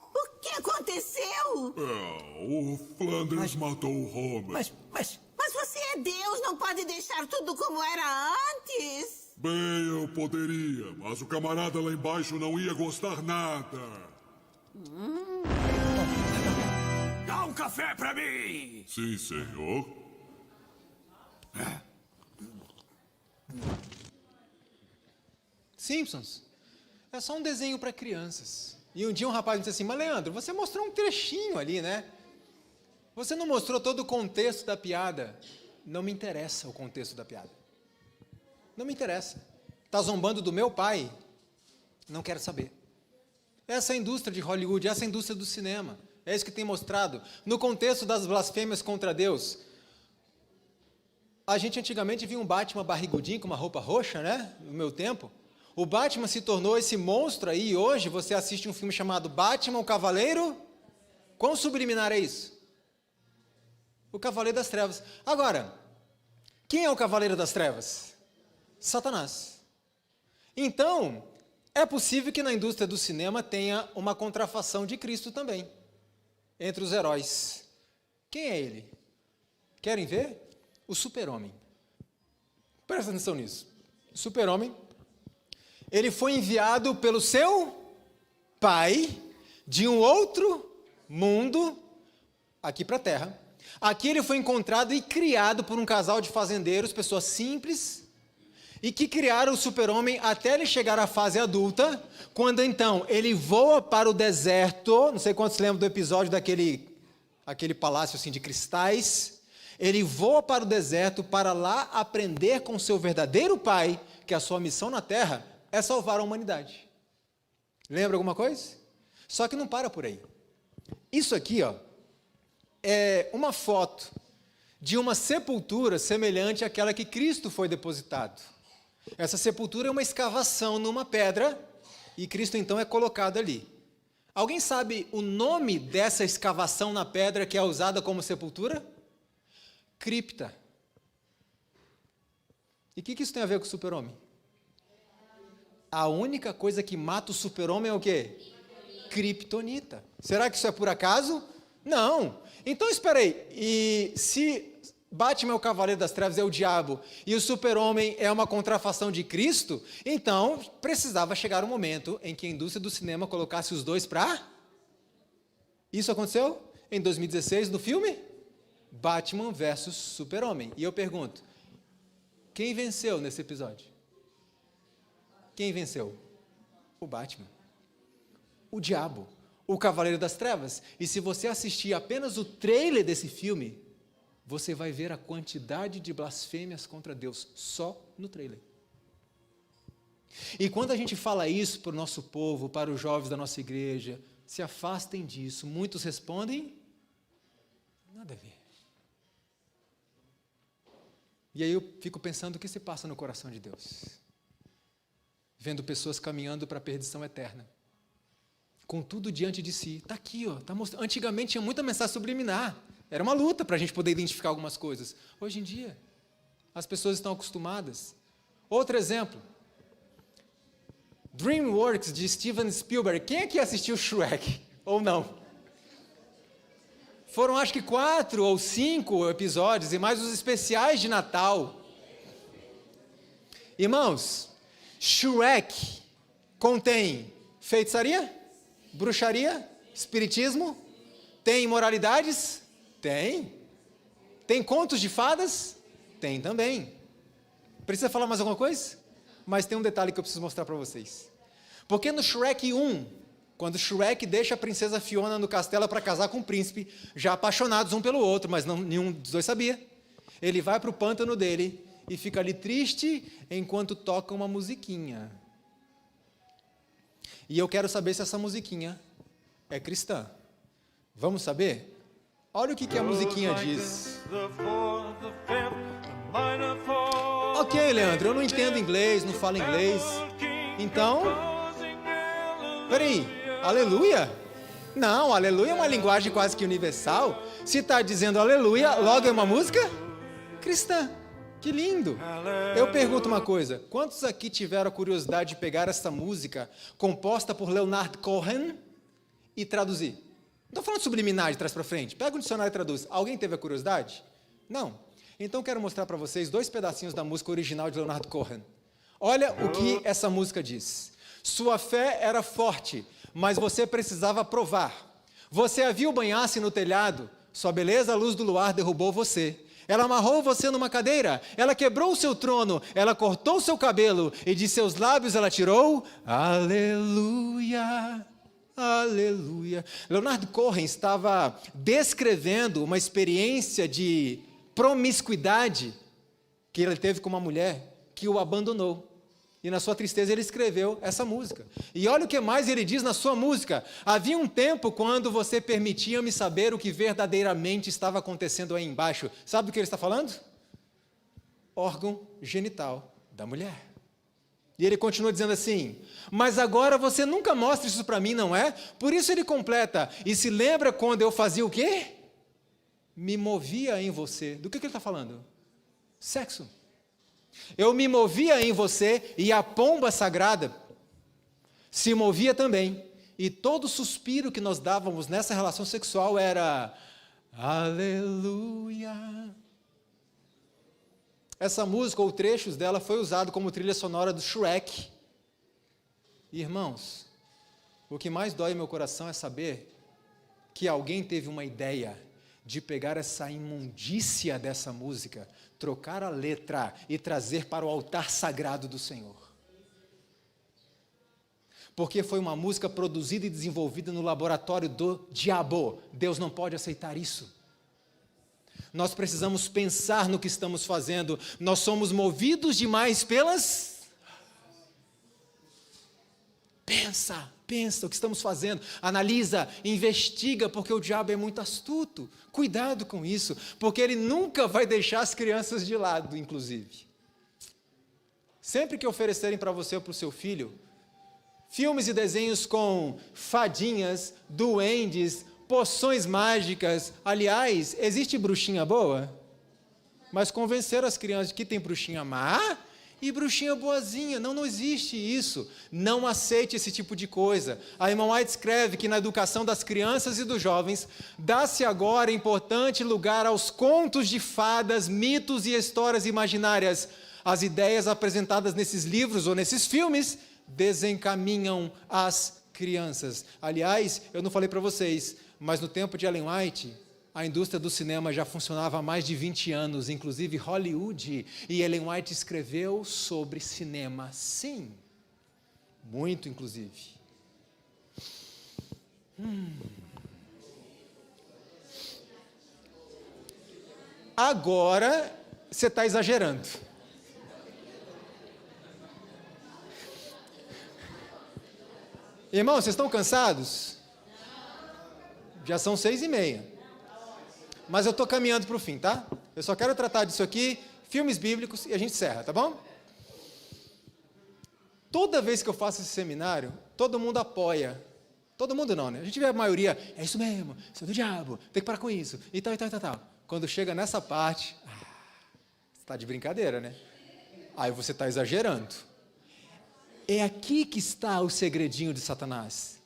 O que aconteceu? O Flanders matou o Homer. Mas você é Deus, não pode deixar tudo como era antes. Bem, eu poderia, mas o camarada lá embaixo não ia gostar nada. Dá um café pra mim! Sim, senhor. Simpsons é só um desenho para crianças. E um dia um rapaz me disse assim, mas Leandro, você mostrou um trechinho ali, né? Você não mostrou todo o contexto da piada. Não me interessa o contexto da piada. Não me interessa. Está zombando do meu pai? Não quero saber. Essa é a indústria de Hollywood, essa é a indústria do cinema. É isso que tem mostrado. No contexto das blasfêmias contra Deus, a gente antigamente via um Batman barrigudinho com uma roupa roxa, né? No meu tempo. O Batman se tornou esse monstro aí, e hoje você assiste um filme chamado Batman, o Cavaleiro. Quão subliminar é isso? O Cavaleiro das Trevas. Agora, quem é o Cavaleiro das Trevas? Satanás. Então, é possível que na indústria do cinema tenha uma contrafação de Cristo também, entre os heróis. Quem é ele? Querem ver? O Super-Homem. Presta atenção nisso. O Super-Homem, ele foi enviado pelo seu pai de um outro mundo aqui para a Terra. Aqui ele foi encontrado e criado por um casal de fazendeiros, pessoas simples, e que criaram o Super-Homem até ele chegar à fase adulta, quando então ele voa para o deserto, não sei quantos lembram do episódio aquele palácio assim de cristais, ele voa para o deserto para lá aprender com seu verdadeiro pai, que a sua missão na Terra é salvar a humanidade. Lembra alguma coisa? Só que não para por aí. Isso aqui, ó, é uma foto de uma sepultura semelhante àquela que Cristo foi depositado. Essa sepultura é uma escavação numa pedra e Cristo então é colocado ali. Alguém sabe o nome dessa escavação na pedra que é usada como sepultura? Cripta. E o que isso tem a ver com o Super-Homem? A única coisa que mata o Super-Homem é o quê? Kryptonita. Será que isso é por acaso? Não. Então, espera aí. E se Batman é o Cavaleiro das Trevas, é o diabo, e o Super-Homem é uma contrafação de Cristo, então precisava chegar um momento em que a indústria do cinema colocasse os dois para... Isso aconteceu em 2016 no filme Batman versus Super-Homem. E eu pergunto, quem venceu nesse episódio? Quem venceu? O Batman. O diabo. O Cavaleiro das Trevas. E se você assistir apenas o trailer desse filme, você vai ver a quantidade de blasfêmias contra Deus só no trailer. E quando a gente fala isso para o nosso povo, para os jovens da nossa igreja, se afastem disso, muitos respondem, nada a ver. E aí eu fico pensando o que se passa no coração de Deus, vendo pessoas caminhando para a perdição eterna, com tudo diante de si. Está aqui, ó, tá mostrando. Antigamente tinha muita mensagem subliminar, era uma luta para a gente poder identificar algumas coisas. Hoje em dia, as pessoas estão acostumadas. Outro exemplo, DreamWorks, de Steven Spielberg. Quem aqui assistiu Shrek? Ou não? Foram acho que 4 ou 5 episódios, e mais os especiais de Natal. Irmãos, Shrek contém feitiçaria, bruxaria, espiritismo, tem imoralidades? Tem. Tem contos de fadas? Tem também. Precisa falar mais alguma coisa? Mas tem um detalhe que eu preciso mostrar para vocês. Porque no Shrek 1, quando Shrek deixa a princesa Fiona no castelo para casar com o príncipe, já apaixonados um pelo outro, mas nenhum dos dois sabia, ele vai para o pântano dele e fica ali triste enquanto toca uma musiquinha. E eu quero saber se essa musiquinha é cristã. Vamos saber? Olha o que a musiquinha diz. Ok, Leandro, eu não entendo inglês, não falo inglês. Então, peraí, aleluia? Não, aleluia é uma linguagem quase que universal. Se está dizendo aleluia, logo é uma música cristã. Que lindo! Eu pergunto uma coisa, quantos aqui tiveram a curiosidade de pegar essa música composta por Leonard Cohen e traduzir? Não estou falando subliminar de trás para frente, pega um dicionário e traduz. Alguém teve a curiosidade? Não. Então quero mostrar para vocês 2 pedacinhos da música original de Leonard Cohen. Olha o que essa música diz. Sua fé era forte, mas você precisava provar. Você a viu banhar-se no telhado, sua beleza, a luz do luar derrubou você. Ela amarrou você numa cadeira, ela quebrou o seu trono, ela cortou o seu cabelo, e de seus lábios ela tirou, aleluia, aleluia. Leonard Cohen estava descrevendo uma experiência de promiscuidade que ele teve com uma mulher que o abandonou. E na sua tristeza ele escreveu essa música. E olha o que mais ele diz na sua música. Havia um tempo quando você permitia-me saber o que verdadeiramente estava acontecendo aí embaixo. Sabe do que ele está falando? Órgão genital da mulher. E ele continua dizendo assim, mas agora você nunca mostra isso para mim, não é? Por isso ele completa, e se lembra quando eu fazia o quê? Me movia em você. Do que ele está falando? Sexo. Eu me movia em você e a pomba sagrada se movia também. E todo suspiro que nós dávamos nessa relação sexual era aleluia. Essa música ou trechos dela foi usado como trilha sonora do Shrek. Irmãos, o que mais dói no meu coração é saber que alguém teve uma ideia de pegar essa imundícia dessa música, trocar a letra e trazer para o altar sagrado do Senhor. Porque foi uma música produzida e desenvolvida no laboratório do diabo. Deus não pode aceitar isso. Nós precisamos pensar no que estamos fazendo. Nós somos movidos demais pelas... Pensa o que estamos fazendo, analisa, investiga, porque o diabo é muito astuto. Cuidado com isso, porque ele nunca vai deixar as crianças de lado, inclusive. Sempre que oferecerem para você ou para o seu filho, filmes e desenhos com fadinhas, duendes, poções mágicas, aliás, existe bruxinha boa? Mas convencer as crianças de que tem bruxinha má e bruxinha boazinha. Não existe isso. Não aceite esse tipo de coisa. A irmã White escreve que na educação das crianças e dos jovens, dá-se agora importante lugar aos contos de fadas, mitos e histórias imaginárias. As ideias apresentadas nesses livros ou nesses filmes desencaminham as crianças. Aliás, eu não falei para vocês, mas no tempo de Ellen White, a indústria do cinema já funcionava há mais de 20 anos, inclusive Hollywood, e Ellen White escreveu sobre cinema, sim, muito inclusive. Agora você está exagerando. Irmãos, vocês estão cansados? Já são 6:30. Mas eu estou caminhando para o fim, tá? Eu só quero tratar disso aqui, filmes bíblicos, e a gente encerra, tá bom? Toda vez que eu faço esse seminário, todo mundo apoia. Todo mundo não, né? A gente vê a maioria, é isso mesmo, isso é do diabo, tem que parar com isso, e tal, e tal, e tal, tal. Quando chega nessa parte, você está de brincadeira, né? Aí você está exagerando. É aqui que está o segredinho de Satanás.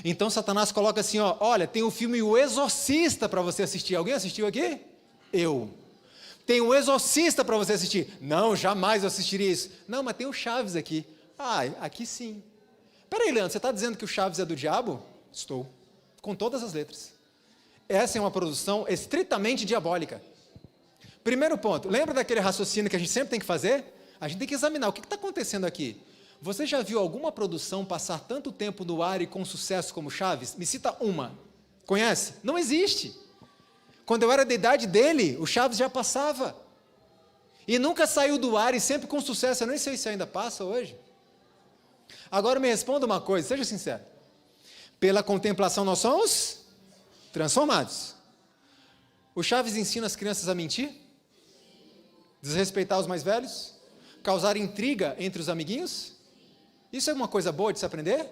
Então Satanás coloca assim, ó, olha, tem o filme O Exorcista para você assistir. Alguém assistiu aqui? Eu. Tem o Exorcista para você assistir. Não, jamais eu assistiria isso. Não, mas tem o Chaves aqui. Ah, aqui sim. Peraí, Leandro, você está dizendo que o Chaves é do diabo? Estou. Com todas as letras. Essa é uma produção estritamente diabólica. Primeiro ponto, lembra daquele raciocínio que a gente sempre tem que fazer? A gente tem que examinar o que está acontecendo aqui. Você já viu alguma produção passar tanto tempo no ar e com sucesso como Chaves? Me cita uma. Conhece? Não existe. Quando eu era da idade dele, o Chaves já passava. E nunca saiu do ar e sempre com sucesso. Eu nem sei se ainda passa hoje. Agora me responda uma coisa, seja sincero. Pela contemplação nós somos transformados. O Chaves ensina as crianças a mentir? Desrespeitar os mais velhos? Causar intriga entre os amiguinhos? Isso é uma coisa boa de se aprender?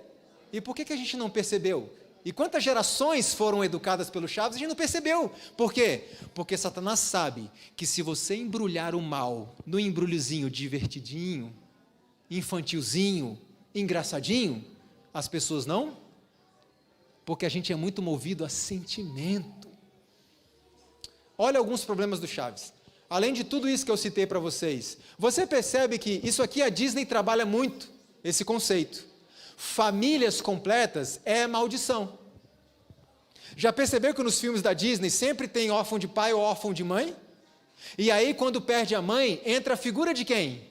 E por que a gente não percebeu? E quantas gerações foram educadas pelo Chaves e a gente não percebeu? Por quê? Porque Satanás sabe que se você embrulhar o mal no embrulhozinho divertidinho, infantilzinho, engraçadinho, as pessoas não? Porque a gente é muito movido a sentimento. Olha alguns problemas do Chaves. Além de tudo isso que eu citei para vocês, você percebe que isso aqui a Disney trabalha muito, esse conceito. Famílias completas é maldição. Já percebeu que nos filmes da Disney sempre tem órfão de pai ou órfão de mãe? E aí quando perde a mãe, entra a figura de quem?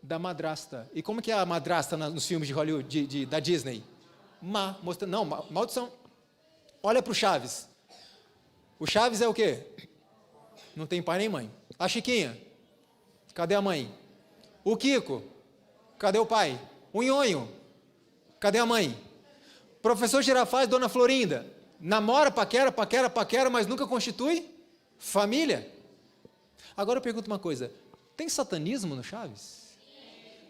Da madrasta. E como que é a madrasta nos filmes de Hollywood, da Disney? Maldição. Olha para o Chaves. O Chaves é o quê? Não tem pai nem mãe. A Chiquinha, cadê a mãe? O Kiko, cadê o pai? O Nhonho, cadê a mãe? Professor Girafales, Dona Florinda, namora, paquera, mas nunca constitui família. Agora eu pergunto uma coisa, tem satanismo no Chaves?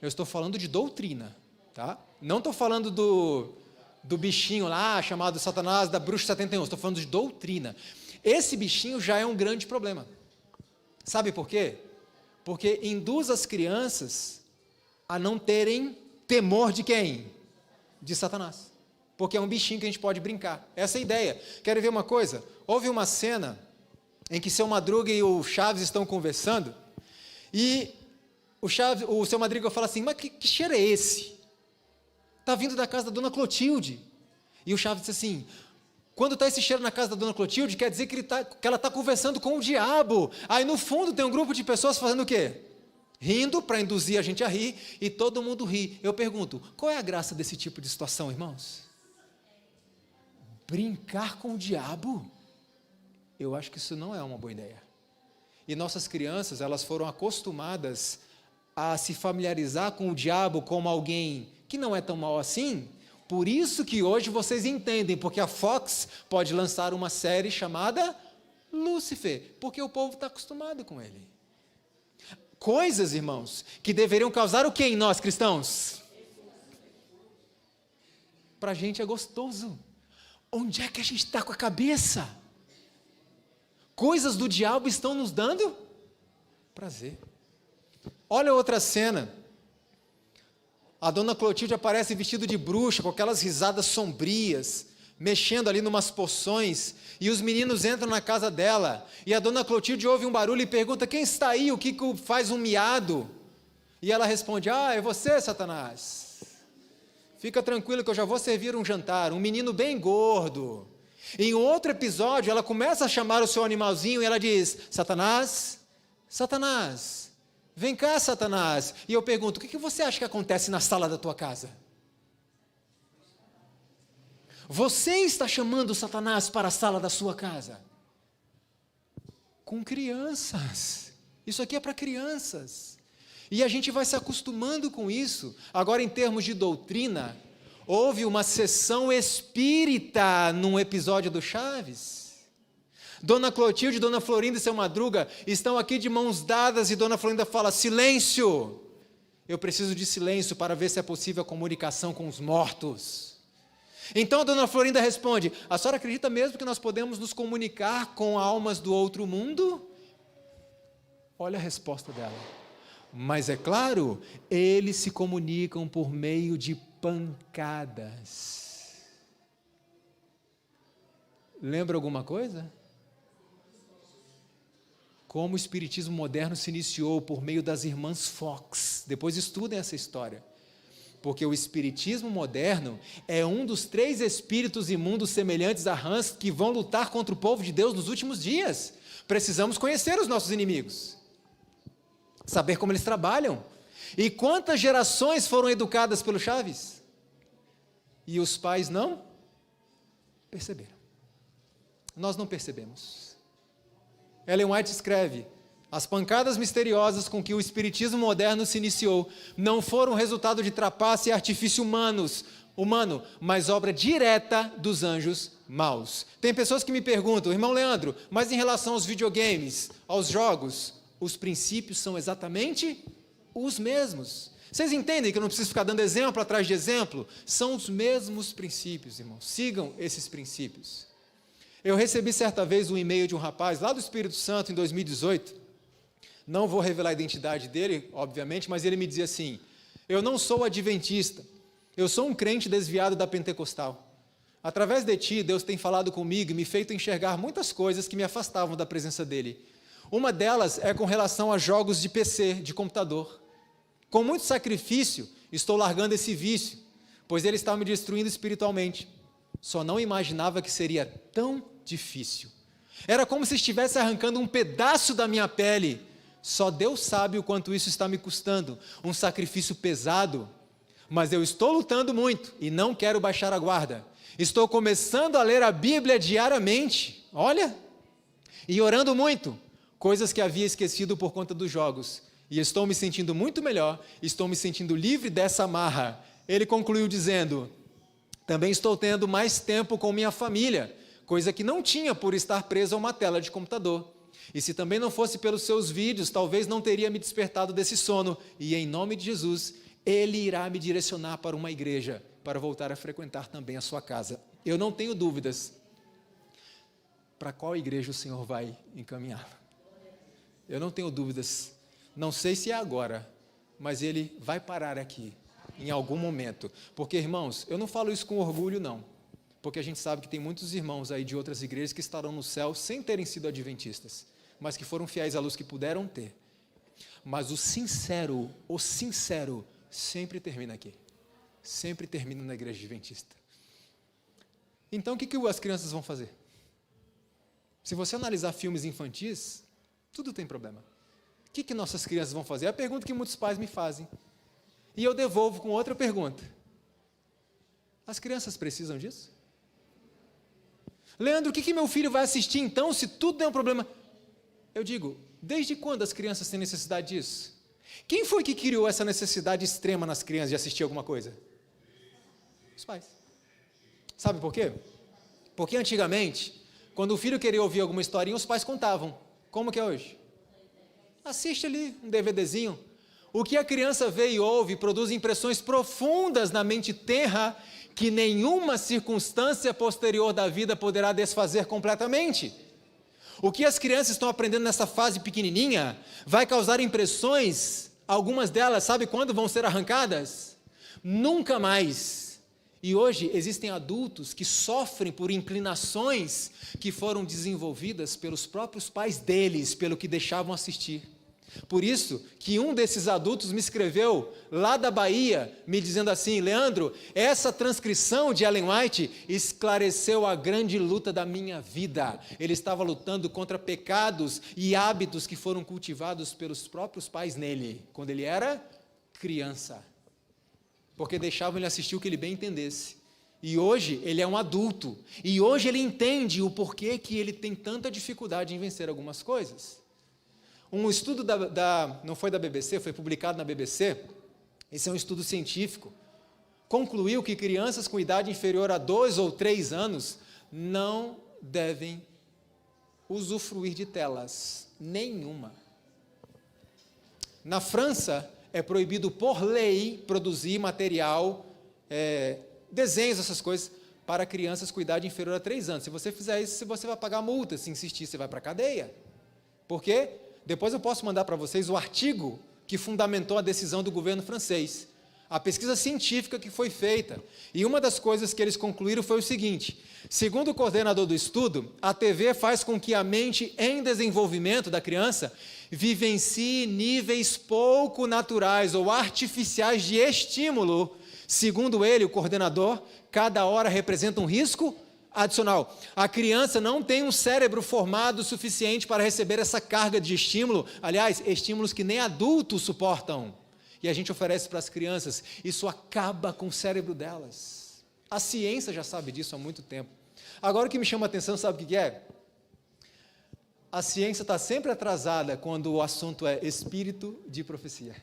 Eu estou falando de doutrina, tá? Não estou falando do bichinho lá, chamado Satanás, da bruxa 71, estou falando de doutrina. Esse bichinho já é um grande problema. Sabe por quê? Porque induz as crianças a não terem temor de quem? De Satanás. Porque é um bichinho que a gente pode brincar. Essa é a ideia. Querem ver uma coisa? Houve uma cena em que Seu Madruga e o Chaves estão conversando e o Seu Madruga fala assim, mas que cheiro é esse? Está vindo da casa da Dona Clotilde. E o Chaves diz assim, quando está esse cheiro na casa da Dona Clotilde, quer dizer que ela está conversando com o diabo. Aí no fundo tem um grupo de pessoas fazendo o quê? Rindo para induzir a gente a rir, e todo mundo ri. Eu pergunto, qual é a graça desse tipo de situação, irmãos? Brincar com o diabo? Eu acho que isso não é uma boa ideia. E nossas crianças, elas foram acostumadas a se familiarizar com o diabo como alguém que não é tão mal assim. Por isso que hoje vocês entendem, porque a Fox pode lançar uma série chamada Lúcifer, porque o povo está acostumado com ele. Coisas, irmãos, que deveriam causar o que em nós, cristãos? Para a gente é gostoso. Onde é que a gente está com a cabeça? Coisas do diabo estão nos dando prazer. Olha outra cena. A Dona Clotilde aparece vestida de bruxa, com aquelas risadas sombrias, mexendo ali numas poções, e os meninos entram na casa dela, e a Dona Clotilde ouve um barulho e pergunta, quem está aí, o Kiko faz um miado? E ela responde, é você, Satanás. Fica tranquilo que eu já vou servir um jantar, um menino bem gordo. Em outro episódio, ela começa a chamar o seu animalzinho, e ela diz, Satanás, Satanás, vem cá, Satanás. E eu pergunto, o que você acha que acontece na sala da tua casa? Você está chamando Satanás para a sala da sua casa? Com crianças. Isso aqui é para crianças. E a gente vai se acostumando com isso. Agora, em termos de doutrina, houve uma sessão espírita num episódio do Chaves. Dona Clotilde e Dona Florinda e seu Madruga estão aqui de mãos dadas e Dona Florinda fala: silêncio! Eu preciso de silêncio para ver se é possível a comunicação com os mortos. Então a Dona Florinda responde: a senhora acredita mesmo que nós podemos nos comunicar com almas do outro mundo? Olha a resposta dela. Mas é claro, eles se comunicam por meio de pancadas. Lembra alguma coisa? Como o espiritismo moderno se iniciou por meio das irmãs Fox. Depois estudem essa história. Porque o espiritismo moderno é um dos 3 espíritos imundos semelhantes a Hans que vão lutar contra o povo de Deus nos últimos dias. Precisamos conhecer os nossos inimigos. Saber como eles trabalham. E quantas gerações foram educadas pelo Chaves? E os pais não perceberam. Nós não percebemos. Ellen White escreve: as pancadas misteriosas com que o espiritismo moderno se iniciou não foram resultado de trapaça e artifício humano, mas obra direta dos anjos maus. Tem pessoas que me perguntam: irmão Leandro, mas em relação aos videogames, aos jogos, os princípios são exatamente os mesmos. Vocês entendem que eu não preciso ficar dando exemplo atrás de exemplo? São os mesmos princípios, irmãos. Sigam esses princípios. Eu recebi certa vez um e-mail de um rapaz lá do Espírito Santo em 2018. Não vou revelar a identidade dele, obviamente, mas ele me dizia assim: eu não sou adventista, eu sou um crente desviado da pentecostal. Através de ti, Deus tem falado comigo e me feito enxergar muitas coisas que me afastavam da presença dele. Uma delas é com relação a jogos de PC, de computador. Com muito sacrifício, estou largando esse vício, pois ele está me destruindo espiritualmente. Só não imaginava que seria tão difícil. Era como se estivesse arrancando um pedaço da minha pele. Só Deus sabe o quanto isso está me custando. Um sacrifício pesado. Mas eu estou lutando muito e não quero baixar a guarda. Estou começando a ler a Bíblia diariamente. Olha! E orando muito. Coisas que havia esquecido por conta dos jogos. E estou me sentindo muito melhor. Estou me sentindo livre dessa amarra. Ele concluiu dizendo: também estou tendo mais tempo com minha família, coisa que não tinha por estar preso a uma tela de computador. E se também não fosse pelos seus vídeos, talvez não teria me despertado desse sono. E em nome de Jesus, Ele irá me direcionar para uma igreja, para voltar a frequentar também a sua casa. Eu não tenho dúvidas para qual igreja o Senhor vai encaminhar. Eu não tenho dúvidas. Não sei se é agora, mas Ele vai parar aqui em algum momento. Porque, irmãos, eu não falo isso com orgulho, não. Porque a gente sabe que tem muitos irmãos aí de outras igrejas que estarão no céu sem terem sido adventistas, mas que foram fiéis à luz que puderam ter. Mas o sincero sempre termina aqui. Sempre termina na igreja adventista. Então, o que as crianças vão fazer? Se você analisar filmes infantis, tudo tem problema. O que nossas crianças vão fazer? É a pergunta que muitos pais me fazem. E eu devolvo com outra pergunta. As crianças precisam disso? Leandro, o que meu filho vai assistir então, se tudo é um problema? Eu digo, desde quando as crianças têm necessidade disso? Quem foi que criou essa necessidade extrema nas crianças de assistir alguma coisa? Os pais. Sabe por quê? Porque antigamente, quando o filho queria ouvir alguma historinha, os pais contavam. Como que é hoje? Assiste ali um DVDzinho. O que a criança vê e ouve produz impressões profundas na mente tenra que nenhuma circunstância posterior da vida poderá desfazer completamente. O que as crianças estão aprendendo nessa fase pequenininha vai causar impressões, algumas delas, sabe quando vão ser arrancadas? Nunca mais. E hoje existem adultos que sofrem por inclinações que foram desenvolvidas pelos próprios pais deles, pelo que deixavam assistir. Por isso que um desses adultos me escreveu lá da Bahia, me dizendo assim: Leandro, essa transcrição de Ellen White esclareceu a grande luta da minha vida. Ele estava lutando contra pecados e hábitos que foram cultivados pelos próprios pais nele, quando ele era criança. Porque deixavam ele assistir o que ele bem entendesse. E hoje ele é um adulto. E hoje ele entende o porquê que ele tem tanta dificuldade em vencer algumas coisas. Um estudo não foi da BBC, foi publicado na BBC. Esse é um estudo científico. Concluiu que crianças com idade inferior a 2 ou 3 anos não devem usufruir de telas nenhuma. Na França, é proibido por lei produzir material, desenhos, essas coisas, para crianças com idade inferior a 3 anos. Se você fizer isso, você vai pagar multa. Se insistir, você vai para a cadeia. Por quê? Depois eu posso mandar para vocês o artigo que fundamentou a decisão do governo francês. A pesquisa científica que foi feita. E uma das coisas que eles concluíram foi o seguinte: segundo o coordenador do estudo, a TV faz com que a mente em desenvolvimento da criança vivencie níveis pouco naturais ou artificiais de estímulo. Segundo ele, o coordenador, cada hora representa um risco adicional. A criança não tem um cérebro formado o suficiente para receber essa carga de estímulo. Aliás, estímulos que nem adultos suportam. E a gente oferece para as crianças. Isso acaba com o cérebro delas. A ciência já sabe disso há muito tempo. Agora o que me chama a atenção, sabe o que é? A ciência está sempre atrasada quando o assunto é espírito de profecia.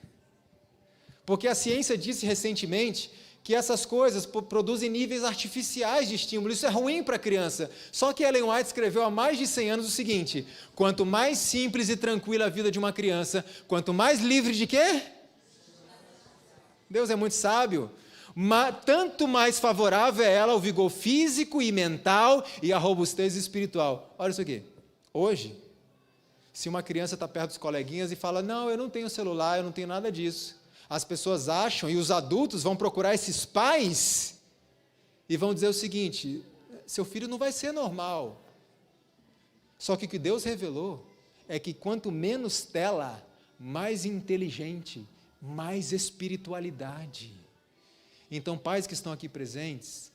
Porque a ciência disse recentemente que essas coisas produzem níveis artificiais de estímulo. Isso é ruim para a criança. Só que Ellen White escreveu há mais de 100 anos o seguinte: quanto mais simples e tranquila a vida de uma criança, quanto mais livre de quê? Deus é muito sábio. Tanto mais favorável é ela ao vigor físico e mental e à robustez espiritual. Olha isso aqui. Hoje, se uma criança está perto dos coleguinhas e fala: não, eu não tenho celular, eu não tenho nada disso. As pessoas acham, e os adultos vão procurar esses pais e vão dizer o seguinte: seu filho não vai ser normal. Só que o que Deus revelou é que quanto menos tela, mais inteligente, mais espiritualidade. Então, pais que estão aqui presentes,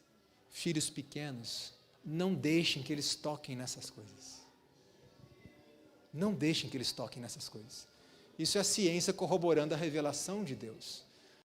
filhos pequenos, não deixem que eles toquem nessas coisas. Não deixem que eles toquem nessas coisas. Isso é a ciência corroborando a revelação de Deus.